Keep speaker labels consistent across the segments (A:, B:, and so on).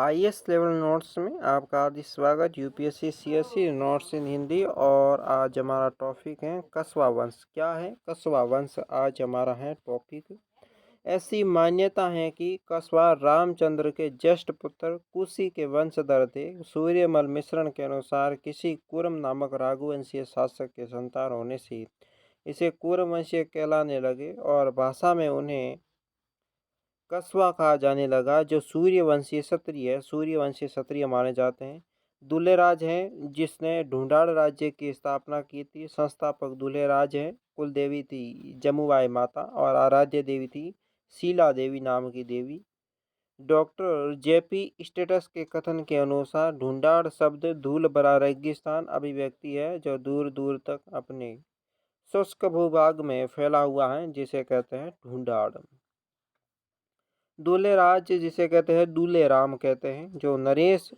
A: IAS level notes में आपका हार्दिक स्वागत। यूपीएससी सीएससी नोट्स इन हिंदी। और आज हमारा टॉपिक है कस्बा वंश। क्या है कस्बा वंश? आज हमारा है टॉपिक। ऐसी मान्यता है कि कस्बा रामचंद्र के ज्येष्ठ पुत्र कुशी के वंशधर थे। सूर्यमल मिश्रण के अनुसार किसी कुरम नामक रघुवंशीय शासक के संतान होने से इसे कुरमवंशीय कहलाने लगे और भाषा में उन्हें कस्बा कहा जाने लगा। जो सूर्यवंशी क्षत्रिय माने जाते हैं। दुल्हेराज हैं जिसने ढूंढाड़ राज्य की स्थापना की थी। संस्थापक दुल्हेराज हैं। कुल देवी थी जमुबाई माता और आराध्य देवी थी शीला देवी नाम की देवी। डॉक्टर जेपी स्टेटस के कथन के अनुसार ढूंढाड़ शब्द धूल भरा रेगिस्तान अभिव्यक्ति है जो दूर दूर तक अपने शुष्क भूभाग में फैला हुआ है, जिसे कहते हैं ढूंढाड़। दूल्हेराज जिसे कहते हैं दूल्हे राम कहते हैं, जो नरेश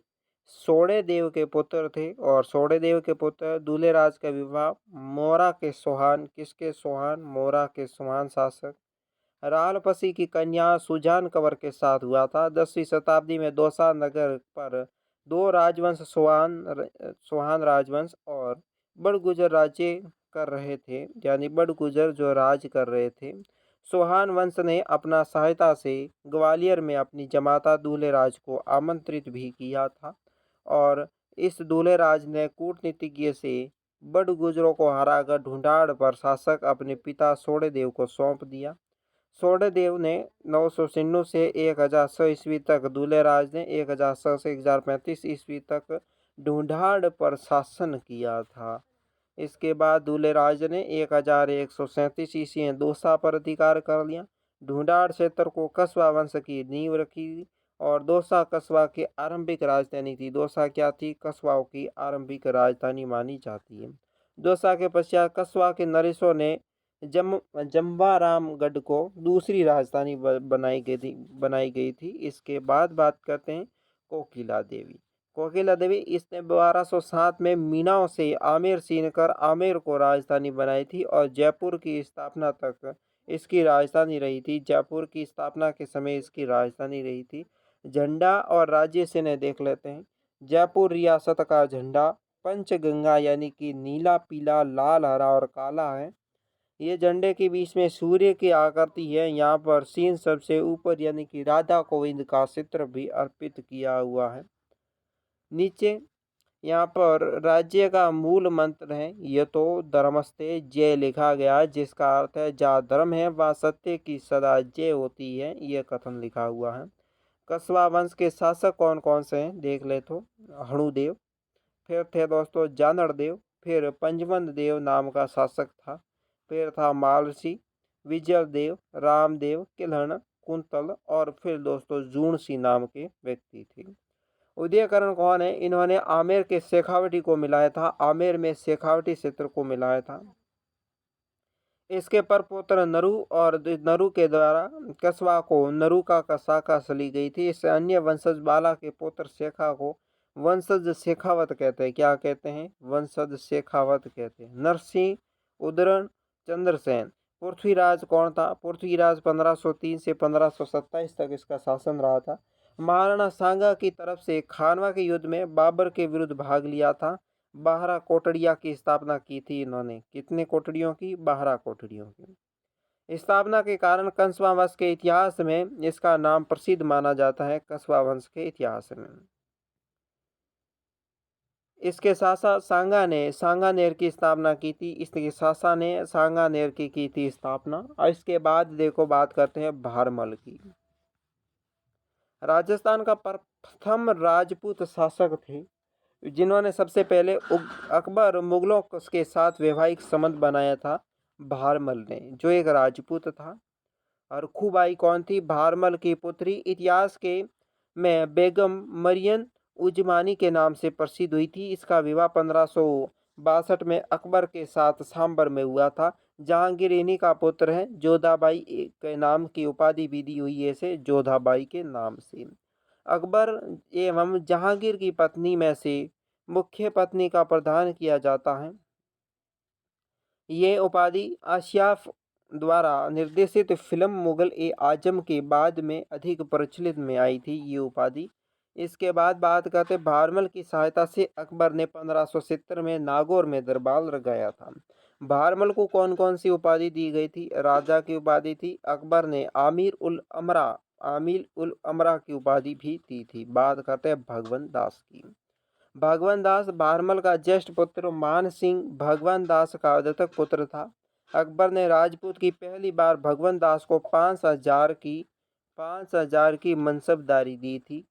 A: सोड़े देव के पुत्र थे। और सोड़े देव के पुत्र दूल्हेराज का विवाह मोरा के सोहान मोरा के सुहान शासक रालपसी की कन्या सुजान कंवर के साथ हुआ था। 10वीं शताब्दी में दौसा नगर पर दो राजवंश सोहान राजवंश और बड़गुजर राज्य कर रहे थे, यानी बड़गुजर जो राज कर रहे थे। सोहान वंश ने अपना सहायता से ग्वालियर में अपनी जमाता दूल्हेराज को आमंत्रित भी किया था और इस दूल्हेराज ने कूटनीतिज्ञ से बड़गुजरों को हराकर ढूंढाड़ पर शासक अपने पिता सोड़ेदेव को सौंप दिया। सोड़ेदेव ने 996 से 1006 ईस्वी तक, दूल्हेराज ने 1006 से 1035 ईस्वी तक ढूंढाड़ पर शासन किया था। इसके बाद दूल्हेराज ने 1137 ईस्वी में दौसा पर अधिकार कर लिया। ढूंढाड़ क्षेत्र को कस्बा वंश की नींव रखी और दौसा कस्बा की आरंभिक राजधानी थी। दौसा क्या थी? कस्बाओं की आरंभिक राजधानी मानी जाती है। दौसा के पश्चात कस्बा के नरेशों ने जम्बारामगढ़ को दूसरी राजधानी बनाई गई थी। इसके बाद बात करते हैं कोकिला देवी। कोकिला देवी इसने 1207 में मीनाओं से आमेर छीनकर आमेर को राजधानी बनाई थी और जयपुर की स्थापना तक इसकी राजधानी रही थी। जयपुर की स्थापना के समय इसकी राजधानी रही थी। झंडा और राज्य चिन्ह देख लेते हैं। जयपुर रियासत का झंडा पंचगंगा यानी कि नीला, पीला, लाल, हरा और काला है। ये झंडे के बीच में सूर्य की आकृति है। यहाँ पर सीन सबसे ऊपर यानी कि राधा गोविंद का चित्र भी अर्पित किया हुआ है। नीचे यहाँ पर राज्य का मूल मंत्र है यतो धर्मस्ते जय लिखा गया, जिसका अर्थ है जहाँ धर्म है वहाँ सत्य की सदा जय होती है। यह कथन लिखा हुआ है। कस्बा वंश के शासक कौन कौन से हैं देख ले तो हणुदेव, फिर थे दोस्तों जानड़ देव, फिर पंजवंत देव नाम का शासक था, फिर था मालसी, विजय देव, रामदेव, किलहण, कुंतल और फिर दोस्तों जूनसी नाम के व्यक्ति थे। उदयकरण कौन है? इन्होंने आमेर के शेखावटी को मिलाया था। आमेर में शेखावटी क्षेत्र को मिलाया था। इसके परपुत्र नरु और नरु के द्वारा कस्बा को नरुका का शाखा सली गई थी। इस अन्य वंशज बाला के पुत्र शेखा को वंशज शेखावत कहते हैं। क्या कहते हैं? वंशज शेखावत कहते हैं। नरसिंह, उदरण, चंद्रसेन। पृथ्वीराज कौन था? पृथ्वीराज 1503 से 1527 तक इसका शासन रहा था। महाराणा सांगा की तरफ से खानवा के युद्ध में बाबर के विरुद्ध भाग लिया था। 12 कोटड़िया की स्थापना की थी इन्होंने। कितने कोटड़ियों की? 12 कोटड़ियों की स्थापना के कारण कस्बा वंश के इतिहास में इसका नाम प्रसिद्ध माना जाता है। कस्बा वंश के इतिहास में इसके साथ सांगानेर की स्थापना की थी। इसके सासा ने सांगानेर की थी स्थापना। और इसके बाद देखो बात करते हैं भारमल की। राजस्थान का प्रथम राजपूत शासक थे जिन्होंने सबसे पहले अकबर मुगलों के साथ वैवाहिक संबंध बनाया था। भारमल ने, जो एक राजपूत था। और खूबाई कौन थी? भारमल की पुत्री। इतिहास के में बेगम मरियन उजमानी के नाम से प्रसिद्ध हुई थी। इसका विवाह 1562 में अकबर के साथ सांबर में हुआ था। जहांगीर इन्हीं का पुत्र है। जोधाबाई के नाम की उपाधि भी दी हुई है इसे, जोधाबाई के नाम से। अकबर एवं जहांगीर की पत्नी में से मुख्य पत्नी का प्रदान किया जाता है। ये उपाधि आसियाफ द्वारा निर्देशित फिल्म मुगल ए आजम के बाद में अधिक प्रचलित में आई थी। ये उपाधि इसके बाद बात करते भारमल की सहायता से अकबर ने 1570 में नागौर में दरबार लगाया था। भारमल को कौन कौन सी उपाधि दी गई थी? राजा की उपाधि थी। अकबर ने आमिर उल अमरा की उपाधि भी दी थी। बात करते हैं भगवंत दास की। भगवंत दास भारमल का ज्येष्ठ पुत्र मान सिंह भगवंत दास का दत्तक पुत्र था। अकबर ने राजपूत की पहली बार भगवंत दास को 5,000 की मनसबदारी दी थी।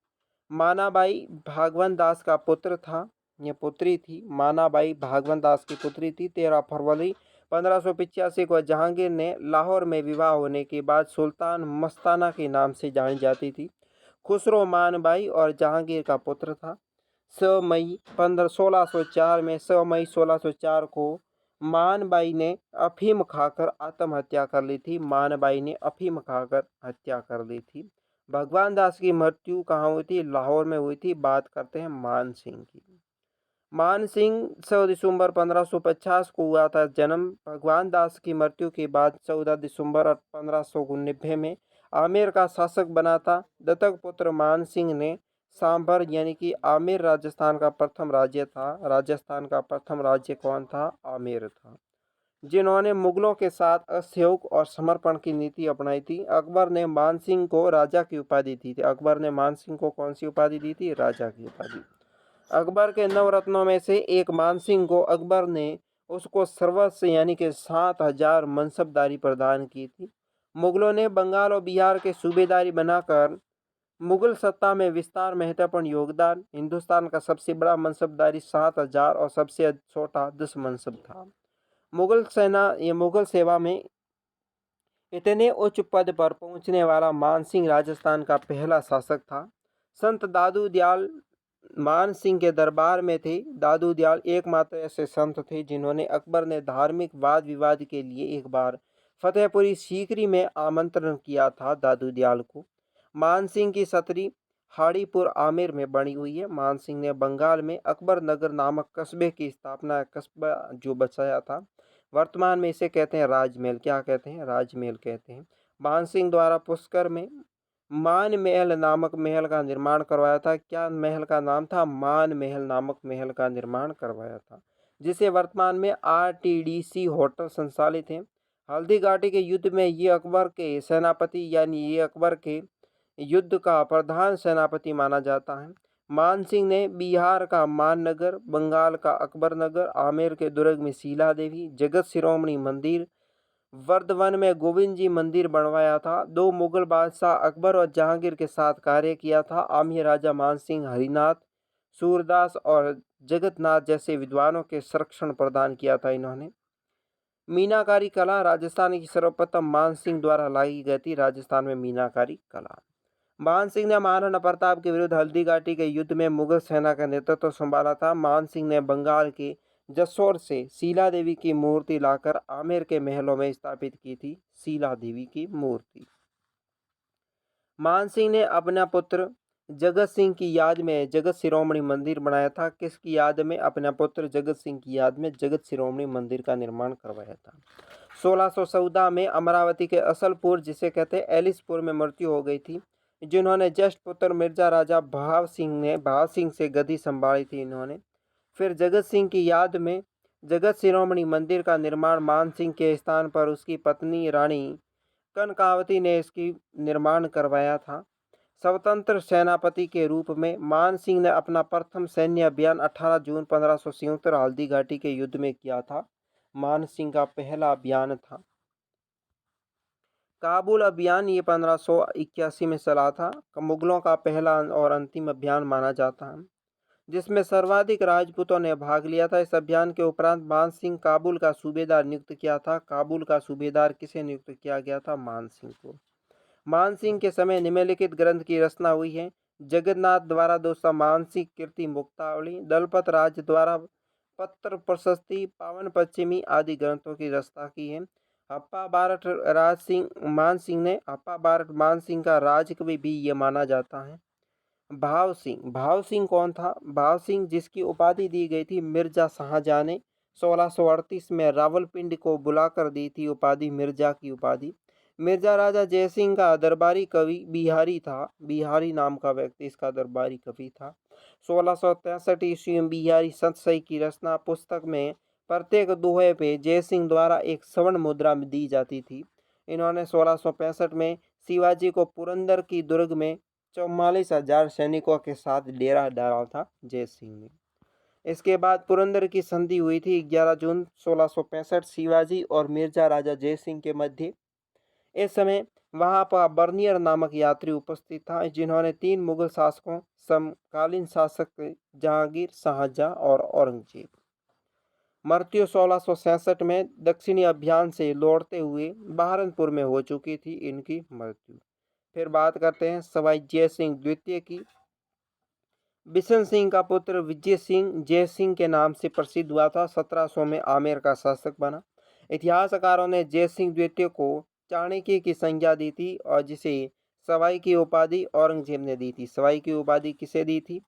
A: मानाबाई भागवत दास का पुत्र था, ये पुत्री थी। मानाबाई भागवत दास की पुत्री थी। 13 फरवरी 1585 को जहांगीर ने लाहौर में विवाह होने के बाद सुल्तान मस्ताना के नाम से जानी जाती थी। खुसरो मानबाई और जहांगीर का पुत्र था। 6 मई 1604 को मानबाई ने अफीम खाकर आत्महत्या कर ली थी। मानबाई ने अफीम खाकर हत्या कर ली थी। भगवान दास की मृत्यु कहाँ हुई थी? लाहौर में हुई थी। बात करते हैं मान सिंह की। मान सिंह 14 दिसंबर 1550 को हुआ था जन्म। भगवान दास की मृत्यु के बाद 14 दिसंबर 1590 में आमेर का शासक बना था। दत्तक पुत्र मान सिंह ने सांभर यानी कि आमेर राजस्थान का प्रथम राज्य था। राजस्थान का प्रथम राज्य कौन था? आमेर था। जिन्होंने मुगलों के साथ असहयोग और समर्पण की नीति अपनाई थी। अकबर ने मान सिंह को राजा की उपाधि दी थी। अकबर ने मान सिंह को कौन सी उपाधि दी थी? राजा की उपाधि। अकबर के नवरत्नों में से एक मान सिंह को अकबर ने उसको सर्वस्व यानी कि 7,000 मनसबदारी प्रदान की थी। मुगलों ने बंगाल और बिहार के सूबेदारी बनाकर मुगल सत्ता में विस्तार महत्वपूर्ण योगदान। हिंदुस्तान का सबसे बड़ा मनसबदारी 7,000 और सबसे छोटा 10 मनसब था। मुगल सेवा में इतने उच्च पद पर पहुंचने वाला मान सिंह राजस्थान का पहला शासक था। संत दादू दयाल मान सिंह के दरबार में थे। दादू दयाल एकमात्र ऐसे संत थे जिन्होंने अकबर ने धार्मिक वाद विवाद के लिए एक बार फतेहपुरी सीकरी में आमंत्रण किया था दादू दयाल को। मान सिंह की सतरी हाड़ीपुर आमेर में बनी हुई है। मान सिंह ने बंगाल में अकबर नगर नामक कस्बे की स्थापना, कस्बा जो बसाया था। वर्तमान में इसे कहते हैं राजमहल। क्या कहते हैं? राजमहल कहते हैं। मान सिंह द्वारा पुष्कर में मान महल नामक महल का निर्माण करवाया था। क्या महल का नाम था? मान महल नामक महल का निर्माण करवाया था, जिसे वर्तमान में RTDC होटल संचालित है। हल्दी घाटी के युद्ध में ये अकबर के सेनापति यानी ये अकबर के युद्ध का प्रधान सेनापति माना जाता है। मान सिंह ने बिहार का माननगर, बंगाल का अकबर नगर, आमेर के दुर्ग में शीला देवी, जगत शिरोमणि मंदिर, वर्धवन में गोविंद जी मंदिर बनवाया था। 2 मुगल बादशाह अकबर और जहांगीर के साथ कार्य किया था। आमेर राजा मान सिंह हरिनाथ, सूरदास और जगन्नाथ जैसे विद्वानों के संरक्षण प्रदान किया था इन्होंने। मीनाकारी कला राजस्थान की सर्वप्रथम मान सिंह द्वारा लाई गई थी। राजस्थान में मीनाकारी कला। मान सिंह ने महाराणा प्रताप के विरुद्ध हल्दी घाटी के युद्ध में मुगल सेना का नेतृत्व संभाला था। मान सिंह ने बंगाल के जसोर से शीला देवी की मूर्ति लाकर आमेर के महलों में स्थापित की थी। शीला देवी की मूर्ति। मान सिंह ने अपना पुत्र जगत सिंह की याद में जगत शिरोमणि मंदिर बनाया था। किसकी याद में? अपना पुत्र जगत सिंह की याद में जगत शिरोमणि मंदिर का निर्माण करवाया था। 1614 में अमरावती के असलपुर, जिसे कहते हैं एलिसपुर में मृत्यु हो गई थी, जिन्होंने ज्येष्ठ पुत्र मिर्जा राजा भाव सिंह से गद्दी संभाली थी इन्होंने। फिर जगत सिंह की याद में जगत शिरोमणि मंदिर का निर्माण मान सिंह के स्थान पर उसकी पत्नी रानी कनकावती ने इसकी निर्माण करवाया था। स्वतंत्र सेनापति के रूप में मान सिंह ने अपना प्रथम सैन्य अभियान 18 जून 1577 हल्दी घाटी के युद्ध में किया था। मान सिंह का पहला अभियान था। काबुल अभियान ये 1581 में चला था। मुगलों का पहला और अंतिम अभियान माना जाता है, जिसमें सर्वाधिक राजपूतों ने भाग लिया था। इस अभियान के उपरांत मान सिंह काबुल का सूबेदार नियुक्त किया था। काबुल का सूबेदार किसे नियुक्त किया गया था? मान सिंह को। मान सिंह के समय निम्नलिखित ग्रंथ की रचना हुई है। जगन्नाथ द्वारा दोसा मानसिक कीर्ति मुक्तावली, दलपत राज द्वारा पत्र प्रशस्ति, पावन पश्चिमी आदि ग्रंथों की रचना की है। हप्पा बारठ मान सिंह ने हप्पा बारठ मान सिंह का राजकवि भी ये माना जाता है। भाव सिंह कौन था? भाव सिंह, जिसकी उपाधि दी गई थी मिर्जा शाहजहां ने 1638 में रावलपिंडी को बुलाकर दी थी उपाधि, मिर्जा की उपाधि। मिर्जा राजा जयसिंह का दरबारी कवि बिहारी था। बिहारी नाम का व्यक्ति इसका दरबारी कवि था। 1663 ईस्वी में बिहारी सतसई की रचना पुस्तक में प्रत्येक दोहे पे जयसिंह द्वारा एक स्वर्ण मुद्रा दी जाती थी। इन्होंने 1665 में शिवाजी को पुरंदर की दुर्ग में 44,000 सैनिकों के साथ डेरा डाला था जयसिंह ने। इसके बाद पुरंदर की संधि हुई थी 11 जून 1665 शिवाजी और मिर्जा राजा जयसिंह के मध्य। इस समय वहां पर बर्नियर नामक यात्री उपस्थित था, जिन्होंने 3 मुगल शासकों समकालीन शासक जहांगीर, शाहजहां और औरंगजेब। मृत्यु 1667 में दक्षिणी अभियान से लौटते हुए बहारनपुर में हो चुकी थी इनकी मृत्यु। फिर बात करते हैं सवाई जय सिंह द्वितीय की। बिशन सिंह का पुत्र विजय सिंह जय सिंह के नाम से प्रसिद्ध हुआ था। 1700 में आमेर का शासक बना। इतिहासकारों ने जय सिंह द्वितीय को चाणक्य की संज्ञा दी थी और जिसे सवाई की उपाधि औरंगजेब ने दी थी। सवाई की उपाधि किसे दी थी?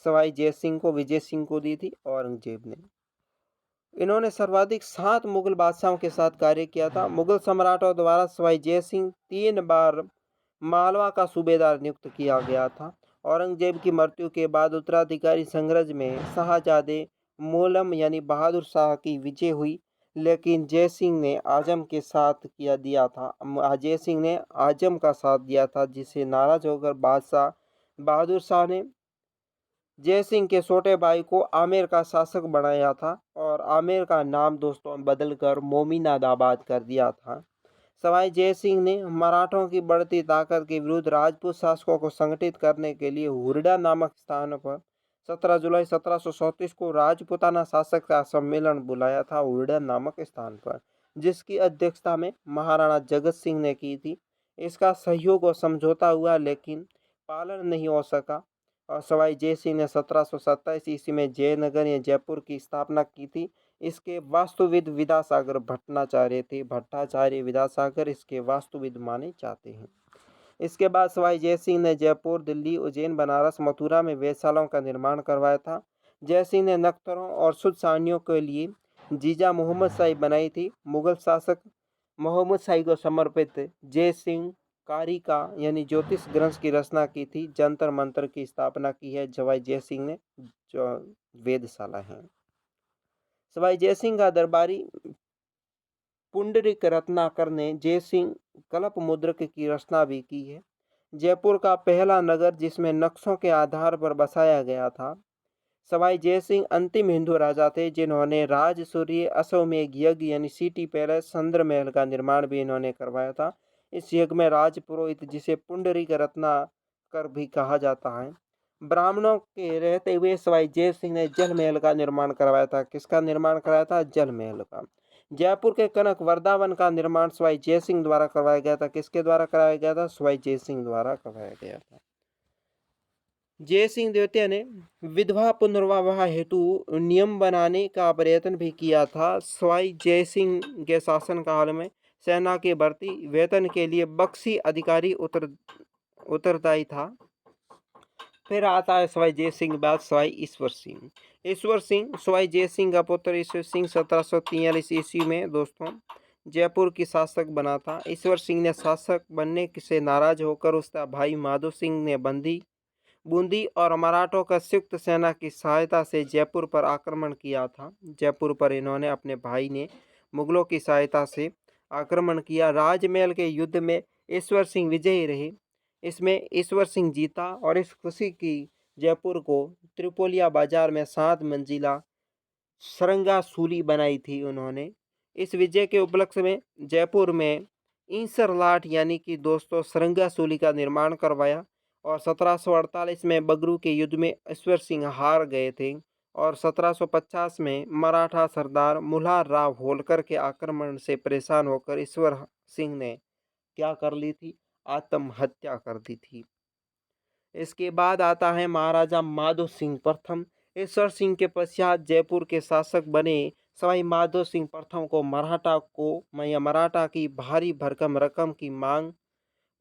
A: सवाई जय सिंह को, विजय सिंह को दी थी औरंगजेब ने। इन्होंने सर्वाधिक 7 मुगल बादशाहों के साथ कार्य किया था। मुगल सम्राटों द्वारा सवाई जय सिंह 3 बार मालवा का सूबेदार नियुक्त किया गया था। औरंगजेब की मृत्यु के बाद उत्तराधिकारी संघर्ष में शाहजादे मोलम यानी बहादुर शाह की विजय हुई, लेकिन जय सिंह ने आजम के साथ दिया था। जय सिंह ने आजम का साथ दिया था, जिससे नाराज होकर बादशाह बहादुर शाह ने जय सिंह के छोटे भाई को आमेर का शासक बनाया था और आमेर का नाम दोस्तों बदलकर मोमिनादाबाद कर दिया था। सवाई जय सिंह ने मराठों की बढ़ती ताकत के विरुद्ध राजपूत शासकों को संगठित करने के लिए हुरडा नामक स्थान पर 17 जुलाई 1734 को राजपूताना शासक का सम्मेलन बुलाया था हुरडा नामक स्थान पर, जिसकी अध्यक्षता में महाराणा जगत सिंह ने की थी। इसका सहयोग और समझौता हुआ, लेकिन पालन नहीं हो सका और सवाई जय सिंह ने 1727 ईस्वी में जयनगर या जयपुर की स्थापना की थी। इसके वास्तुविद विद्यासागर भट्टाचार्य थे। भट्टाचार्य विद्यासागर इसके वास्तुविद माने जाते हैं। इसके बाद सवाई जय सिंह ने जयपुर, दिल्ली, उज्जैन, बनारस, मथुरा में वेधशालाओं का निर्माण करवाया था। जय सिंह ने नक्तरों और शुद्ध सानियों के लिए जीजा मोहम्मद शाही बनाई थी। मुगल शासक मोहम्मद शाही को समर्पित जय सिंह कारिका यानी ज्योतिष ग्रंथ की रचना की थी। जंतर मंत्र की स्थापना की है सवाई जय सिंह ने, जो वेधशाला है। सवाई जय सिंह का दरबारी पुंडरीक रत्नाकर ने जय सिंह कल्प मुद्रक की रचना भी की है। जयपुर का पहला नगर जिसमें नक्शों के आधार पर बसाया गया था। सवाई जय सिंह अंतिम हिंदू राजा थे जिन्होंने राजसूय अश्वमेध यज्ञ यानी सिटी पैलेस चंद्र महल का निर्माण भी इन्होंने करवाया था। इस यज्ञ में राज पुरोहित, जिसे पुंडरीक रत्नाकर भी कहा जाता है, ब्राह्मणों के रहते हुए सवाई जय सिंह ने जल महल का निर्माण करवाया था। किसका निर्माण कराया था? जल महल का। जयपुर के कनक वृंदावन का निर्माण सवाई जय सिंह द्वारा करवाया गया था। किसके द्वारा कराया गया था? सवाई जय सिंह द्वारा करवाया गया था। जय सिंह द्वितीय ने विधवा पुनर्विवाह हेतु नियम बनाने का प्रयत्न भी किया था। सवाई जय सिंह के शासन काल में सेना की भर्ती वेतन के लिए बख्शी अधिकारी उत्तरदायी था। फिर आता है सवाई जय सिंह बाद सवाई ईश्वर सिंह। ईश्वर सिंह सवाई जय सिंह का पुत्र ईश्वर सिंह 1743 ईस्वी में दोस्तों जयपुर की शासक बना था। ईश्वर सिंह ने शासक बनने से नाराज होकर उसका भाई माधो सिंह ने बूंदी और मराठों का संयुक्त सेना की सहायता से जयपुर पर आक्रमण किया था। जयपुर पर इन्होंने अपने भाई ने मुगलों की सहायता से आक्रमण किया। राजमहल के युद्ध में ईश्वर सिंह विजयी रहे। इसमें ईश्वर सिंह जीता और इस खुशी की जयपुर को त्रिपोलिया बाजार में 7 मंजिला सरंगा सूली बनाई थी उन्होंने। इस विजय के उपलक्ष्य में जयपुर में ईंसर लाठ यानी कि दोस्तों सरंगा सूली का निर्माण करवाया और 1748 में बगरू के युद्ध में ईश्वर सिंह हार गए थे और 1750 में मराठा सरदार मुल्हार राव होलकर के आक्रमण से परेशान होकर ईश्वर सिंह ने क्या कर ली थी? आत्महत्या कर दी थी। इसके बाद आता है महाराजा माधो सिंह प्रथम। ईश्वर सिंह के पश्चात जयपुर के शासक बने सवाई माधो सिंह प्रथम को मराठा की भारी भरकम रकम की मांग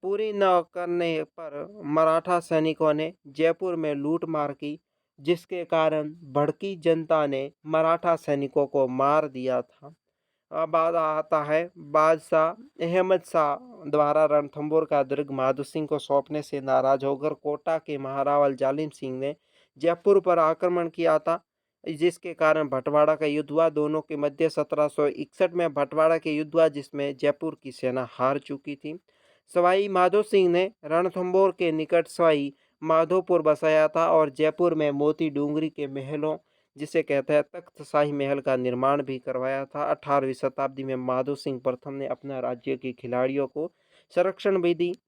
A: पूरी न करने पर मराठा सैनिकों ने जयपुर में लूटमार की, जिसके कारण भड़की जनता ने मराठा सैनिकों को मार दिया था। बाद आता है बादशाह अहमद शाह द्वारा रणथंभौर का दुर्ग माधो सिंह को सौंपने से नाराज होकर कोटा के महारावल जालिम सिंह ने जयपुर पर आक्रमण किया था, जिसके कारण भटवाड़ा का युद्ध हुआ। दोनों के मध्य 1761 में भटवाड़ा के युद्ध हुआ, जिसमें जयपुर की सेना हार चुकी थी। सवाई माधो सिंह ने रणथंभौर के निकट सवाई माधोपुर बसाया था और जयपुर में मोती डूंगरी के महलों, जिसे कहते हैं तख्त शाही महल, का निर्माण भी करवाया था। 18वीं शताब्दी में माधो सिंह प्रथम ने अपना राज्य के खिलाड़ियों को संरक्षण भी दी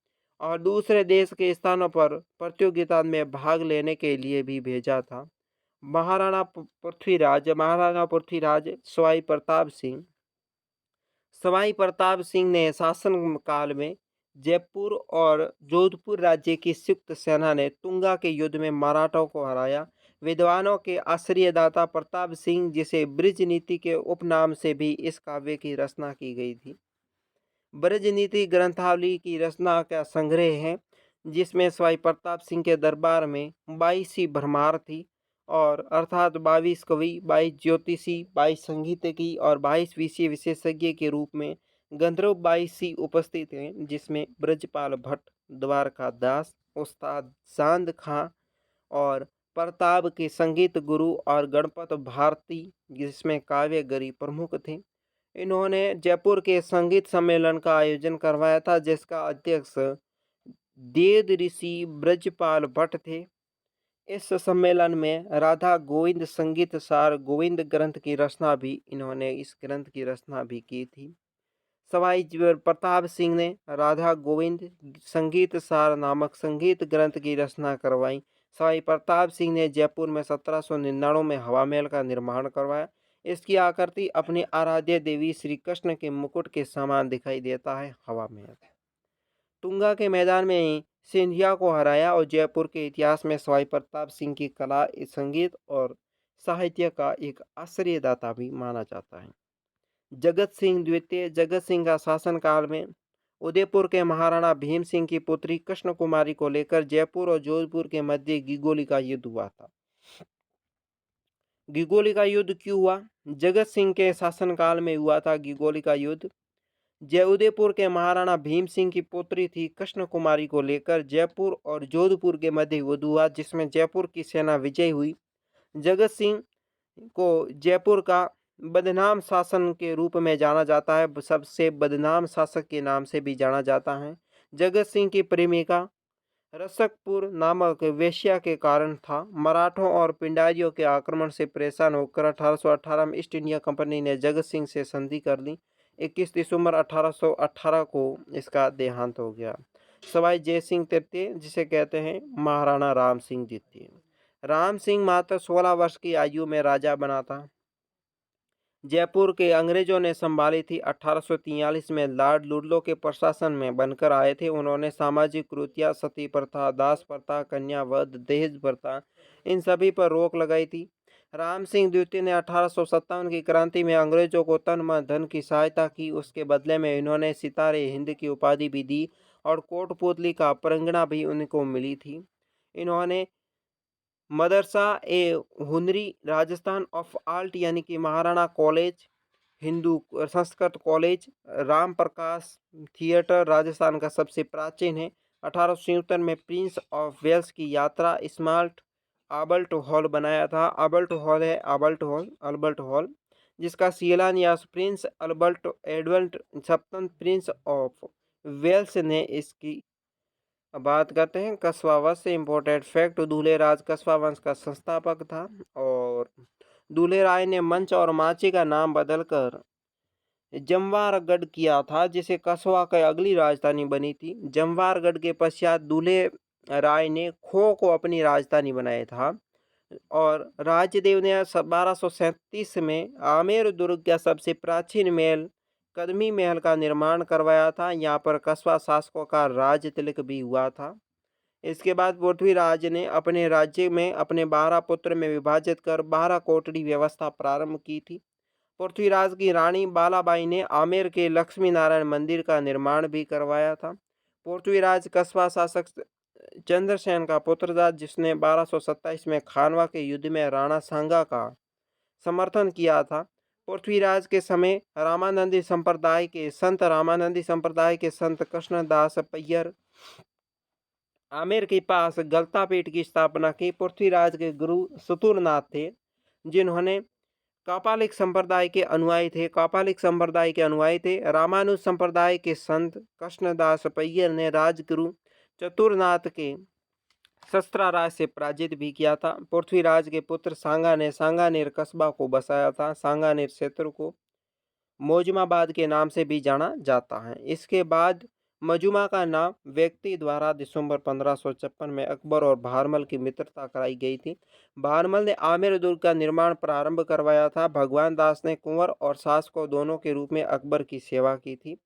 A: और दूसरे देश के स्थानों पर प्रतियोगिता में भाग लेने के लिए भी भेजा था। महाराणा पृथ्वीराज सवाई प्रताप सिंह ने शासन काल में जयपुर और जोधपुर राज्य की संयुक्त सेना ने तुंगा के युद्ध में मराठों को हराया। विद्वानों के आश्रयदाता प्रताप सिंह, जिसे ब्रज नीति के उपनाम से भी इस काव्य की रचना की गई थी। ब्रज नीति ग्रंथावली की रचना का संग्रह है, जिसमें सवाई प्रताप सिंह के दरबार में 22 भरमार थी और अर्थात 22 कवि, 22 ज्योतिषी, 22 संगीतज्ञ और 22 विषय विशेषज्ञ के रूप में गंधर्व 22 उपस्थित हैं, जिसमें ब्रजपाल भट्ट, द्वारका दास, उस्ताद चांद खां और प्रताप के संगीत गुरु और गणपत भारती, जिसमें काव्य गरी प्रमुख थे। इन्होंने जयपुर के संगीत सम्मेलन का आयोजन करवाया था, जिसका अध्यक्ष देद ऋषि ब्रजपाल भट्ट थे। इस सम्मेलन में राधा गोविंद संगीत सार गोविंद ग्रंथ की रचना भी इन्होंने इस ग्रंथ की रचना भी की थी। सवाई प्रताप सिंह ने राधा गोविंद संगीत सार नामक संगीत ग्रंथ की रचना करवाई। सवाई प्रताप सिंह ने जयपुर में 1799 में हवा महल का निर्माण करवाया। इसकी आकृति अपनी आराध्य देवी श्री कृष्ण के मुकुट के समान दिखाई देता है। हवा महल तुंगा के मैदान में सिंधिया को हराया और जयपुर के इतिहास में सवाई प्रताप सिंह की कला, संगीत और साहित्य का एक आश्रयदाता भी माना जाता है। जगत सिंह द्वितीय जगत सिंह का शासनकाल में उदयपुर के महाराणा भीम सिंह की पुत्री कृष्ण कुमारी को लेकर जयपुर और जोधपुर के मध्य गिगोली का युद्ध हुआ था। गिगोली का युद्ध क्यों हुआ? जगत सिंह के शासनकाल में हुआ था गिगोली का युद्ध। जय उदयपुर के महाराणा भीम सिंह की पुत्री थी कृष्ण कुमारी को लेकर जयपुर और जोधपुर के मध्य युद्ध हुआ, जिसमें जयपुर की सेना विजयी हुई। जगत सिंह को जयपुर का बदनाम शासन के रूप में जाना जाता है, सबसे बदनाम शासक के नाम से भी जाना जाता है। जगत सिंह की प्रेमिका रसकपुर नामक वेश्या के कारण था। मराठों और पिंडारियों के आक्रमण से परेशान होकर 1818 में ईस्ट इंडिया कंपनी ने जगत सिंह से संधि कर ली। 21 दिसंबर 1818 को इसका देहांत हो गया। सवाई जय सिंह तृतीय, जिसे कहते हैं महाराणा राम सिंह द्वितीय। राम सिंह मात्र 16 वर्ष की आयु में राजा बना था। जयपुर के अंग्रेजों ने संभाली थी। 1843 में लॉर्ड लुडलो के प्रशासन में बनकर आए थे। उन्होंने सामाजिक कुरीतियां, सती प्रथा, दास प्रथा, कन्यावध, दहेज प्रथा, इन सभी पर रोक लगाई थी। राम सिंह द्वितीय ने 1857 की क्रांति में अंग्रेजों को तन मन धन की सहायता की। उसके बदले में इन्होंने सितारे हिंद की उपाधि भी दी और कोटपुतली का परगना भी उनको मिली थी। इन्होंने मदरसा हुनरी राजस्थान ऑफ आर्ट यानी कि Maharana college, Hindu Sanskrit college, Ram Prakash theatre Rajasthan का सबसे प्राचीन है। 1873 में प्रिंस ऑफ वेल्स की यात्रा स्मार्ट आबल्ट हॉल बनाया था। अल्बर्ट हॉल, जिसका शिलान्यास प्रिंस अल्बर्ट एडवर्ड सप्तम प्रिंस ऑफ वेल्स ने इसकी। अब बात करते हैं कस्बा वंश से। इम्पोर्टेंट फैक्ट, दूल्हे राज कस्बा वंश का संस्थापक था और दूल्हे राय ने मंच और माची का नाम बदलकर जमवारगढ़ किया था, जिसे कस्बा की अगली राजधानी बनी थी। जमवारगढ़ के पश्चात दूल्हे राय ने खो को अपनी राजधानी बनाया था और राजदेव ने 1237 में आमेर दुर्ग का सबसे प्राचीन महल कदमी महल का निर्माण करवाया था। यहाँ पर कस्बा शासकों का राज तिलक भी हुआ था। इसके बाद पृथ्वीराज ने अपने राज्य में अपने 12 पुत्र में विभाजित कर 12 कोटड़ी व्यवस्था प्रारंभ की थी। पृथ्वीराज की रानी बालाबाई ने आमेर के लक्ष्मी नारायण मंदिर का निर्माण भी करवाया था। पृथ्वीराज कस्बा शासक चंद्रसेन का पुत्र था, जिसने 1227 में खानवा के युद्ध में राणा सांगा का समर्थन किया था। पृथ्वीराज के समय रामानंदी संप्रदाय के संत कृष्णदास पय्यर आमेर के पास गलतापेट की स्थापना की। पृथ्वीराज के गुरु सुतुरनाथ थे, जिन्होंने कापालिक संप्रदाय के अनुयायी थे। रामानुज संप्रदाय के संत कृष्णदास पय्यर ने राजगुरु चतुरनाथ के शस्त्राराज से पराजित भी किया था। पृथ्वीराज के पुत्र सांगा ने सांगानेर कस्बा को बसाया था। सांगानेर क्षेत्र को मोजमाबाद के नाम से भी जाना जाता है। इसके बाद मजुमा का नाम व्यक्ति द्वारा दिसंबर 1556 में अकबर और भारमल की मित्रता कराई गई थी। भारमल ने आमेर दुर्ग का निर्माण प्रारंभ करवाया था। भगवान दास ने कुंवर और शासकों दोनों के रूप में अकबर की सेवा की थी।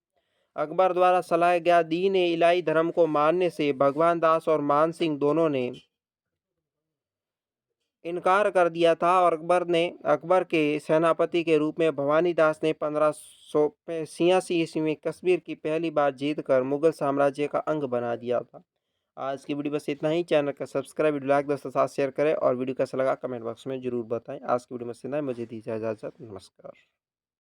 A: अकबर द्वारा चलाया गया दीन ए इलाही धर्म को मानने से भगवान दास और मान सिंह दोनों ने इनकार कर दिया था और अकबर के सेनापति के रूप में भवानी दास ने 1586 ईस्वी में कश्मीर की पहली बार जीत कर मुगल साम्राज्य का अंग बना दिया था। आज की वीडियो बस इतना ही। चैनल का सब्सक्राइब, वीडियो लाइक, दोस्तों के साथ शेयर करें और वीडियो कैसा लगा कमेंट बॉक्स में जरूर बताएं। आज की वीडियो में इतना ही। मुझे दीजिए इजाजत। नमस्कार।